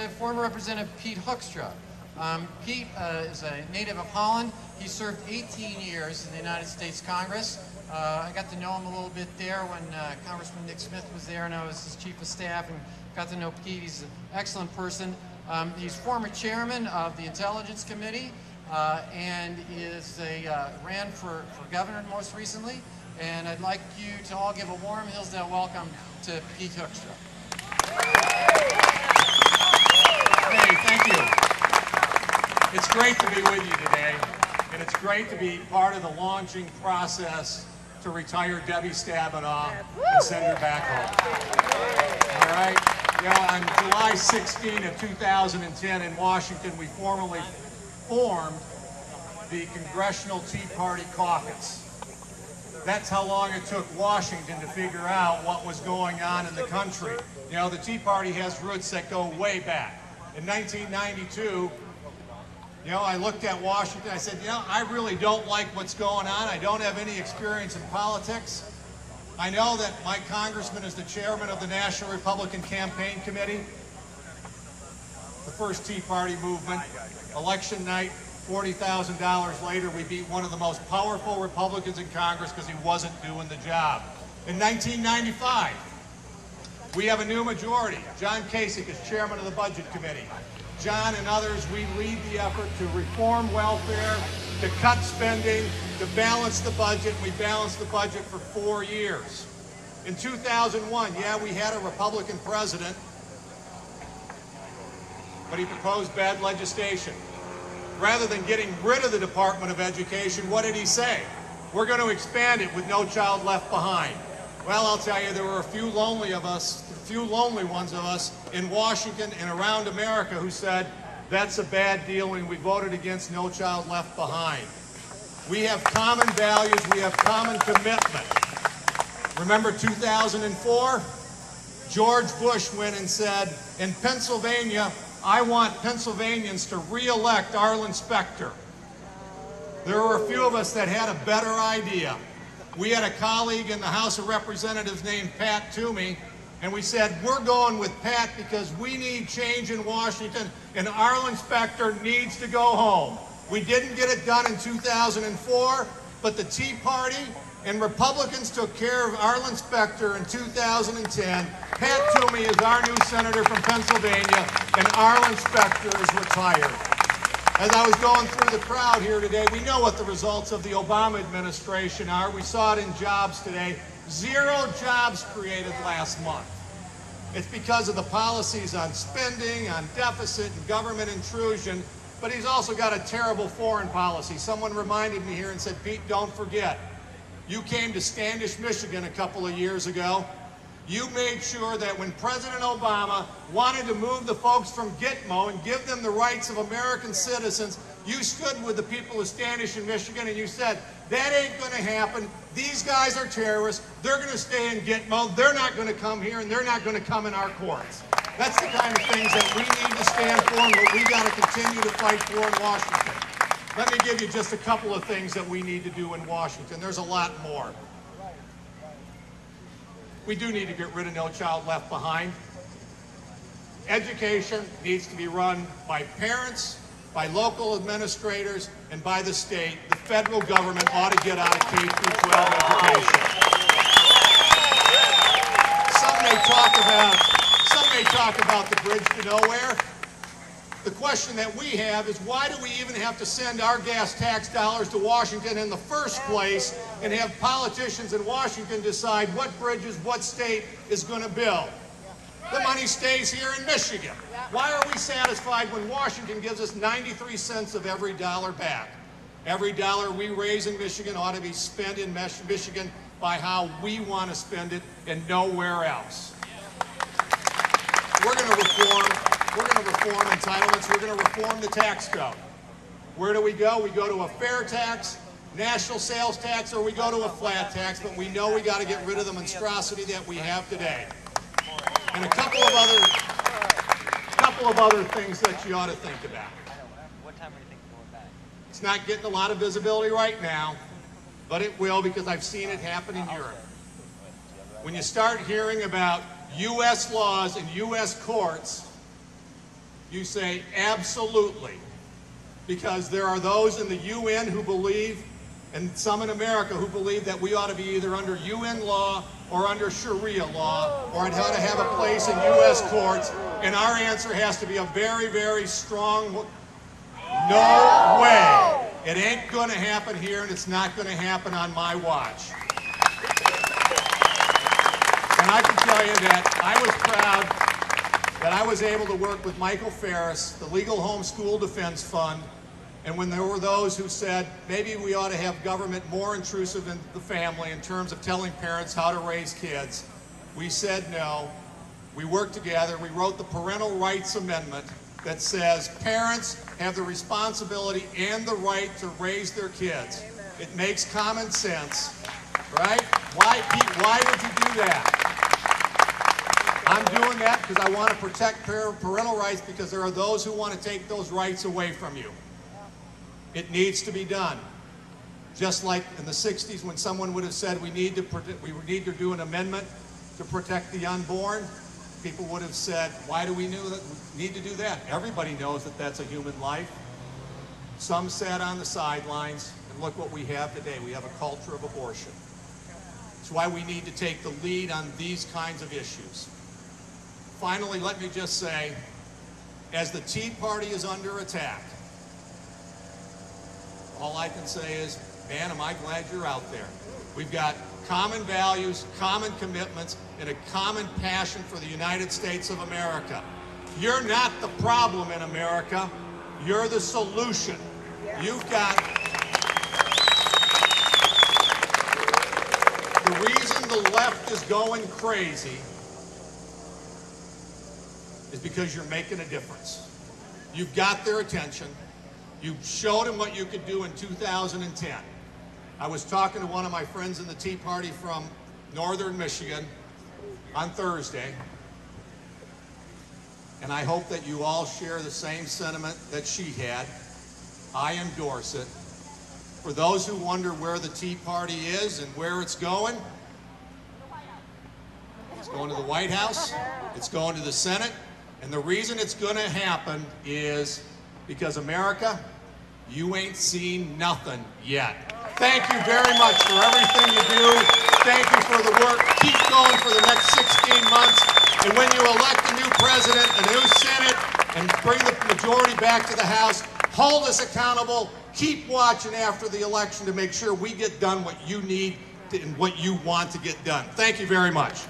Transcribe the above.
former Representative Pete Hoekstra. Pete is a native of Holland. He served 18 years in the United States Congress. I got to know him a little bit there when Congressman Nick Smith was there and I was his chief of staff, and got to know Pete. He's an excellent person. He's former chairman of the Intelligence Committee and ran for governor most recently. And I'd like you to all give a warm Hillsdale welcome to Pete Hoekstra. Hey, thank you. It's great to be with you today, and it's great to be part of the launching process to retire Debbie Stabenow and send her back home. All right? Yeah, on July 16 of 2010 in Washington, we formally formed the Congressional Tea Party Caucus. That's how long it took Washington to figure out what was going on in the country. You know, the Tea Party has roots that go way back. In 1992, you know, I looked at Washington, I said, you know, I really don't like what's going on. I don't have any experience in politics. I know that my congressman is the chairman of the National Republican Campaign Committee. The first Tea Party movement. Election night, $40,000 later, we beat one of the most powerful Republicans in Congress because he wasn't doing the job. In 1995, we have a new majority. John Kasich is chairman of the Budget Committee. John and others, we lead the effort to reform welfare, to cut spending, to balance the budget. We balanced the budget for 4 years. In 2001, yeah, we had a Republican president, but he proposed bad legislation. Rather than getting rid of the Department of Education, what did he say? We're going to expand it with No Child Left Behind. Well, I'll tell you, there were a few lonely ones of us in Washington and around America who said, that's a bad deal, and we voted against No Child Left Behind. We have common values, we have common commitment. Remember 2004? George Bush went and said, in Pennsylvania, I want Pennsylvanians to re-elect Arlen Specter. There were a few of us that had a better idea. We had a colleague in the House of Representatives named Pat Toomey, and we said, we're going with Pat because we need change in Washington, and Arlen Specter needs to go home. We didn't get it done in 2004, but the Tea Party and Republicans took care of Arlen Specter in 2010. Pat Toomey is our new senator from Pennsylvania, and Arlen Specter is retired. As I was going through the crowd here today, we know what the results of the Obama administration are. We saw it in jobs today. 0 jobs created last month. It's because of the policies on spending, on deficit, and government intrusion, but he's also got a terrible foreign policy. Someone reminded me here and said, Pete, don't forget, you came to Standish, Michigan a couple of years ago. You made sure that when President Obama wanted to move the folks from Gitmo and give them the rights of American citizens, you stood with the people of Standish in Michigan and you said, that ain't going to happen. These guys are terrorists. They're going to stay in Gitmo. They're not going to come here, and they're not going to come in our courts. That's the kind of things that we need to stand for and what we got to continue to fight for in Washington. Let me give you just a couple of things that we need to do in Washington. There's a lot more. We do need to get rid of No Child Left Behind. Education needs to be run by parents, by local administrators, and by the state. The federal government ought to get out of K-12 education. Some may talk about the bridge to nowhere. The question that we have is, why do we even have to send our gas tax dollars to Washington in the first place and have politicians in Washington decide what bridges what state is going to build? The money stays here in Michigan. Why are we satisfied when Washington gives us 93 cents of every dollar back? Every dollar we raise in Michigan ought to be spent in Michigan by how we want to spend it and nowhere else. We're going to reform entitlements. We're going to reform the tax code. Where do we go? We go to a fair tax, national sales tax, or we go to a flat tax, but we know we got to get rid of the monstrosity that we have today. And a couple of other things that you ought to think about. It's not getting a lot of visibility right now, but it will, because I've seen it happen in Europe. When you start hearing about U.S. laws and U.S. courts You say absolutely, because there are those in the UN who believe, and some in America who believe, that we ought to be either under UN law or under Sharia law, or it ought to have a place in U.S. courts, and our answer has to be a very, very strong no way. It ain't going to happen here, and it's not going to happen on my watch. And I can tell you that I was proud that I was able to work with Michael Ferris, the Legal Home School Defense Fund, and when there were those who said maybe we ought to have government more intrusive in the family in terms of telling parents how to raise kids, we said no. We worked together. We wrote the Parental Rights Amendment that says parents have the responsibility and the right to raise their kids. It makes common sense, right? Why, Pete, why would you do that? I'm doing that because I want to protect parental rights, because there are those who want to take those rights away from you. It needs to be done. Just like in the 60s when someone would have said we need to do an amendment to protect the unborn, people would have said, why do we need to do that? Everybody knows that that's a human life. Some sat on the sidelines, and look what we have today. We have a culture of abortion. That's why we need to take the lead on these kinds of issues. Finally, let me just say, as the Tea Party is under attack, all I can say is, man, am I glad you're out there. We've got common values, common commitments, and a common passion for the United States of America. You're not the problem in America. You're the solution. You've got... The reason the left is going crazy is because you're making a difference. You've got their attention. You showed them what you could do in 2010. I was talking to one of my friends in the Tea Party from northern Michigan on Thursday, and I hope that you all share the same sentiment that she had. I endorse it. For those who wonder where the Tea Party is and where it's going to the White House, it's going to the Senate, and the reason it's going to happen is because America, you ain't seen nothing yet. Thank you very much for everything you do. Thank you for the work. Keep going for the next 16 months. And when you elect a new president, a new Senate, and bring the majority back to the House, hold us accountable. Keep watching after the election to make sure we get done what you need and what you want to get done. Thank you very much.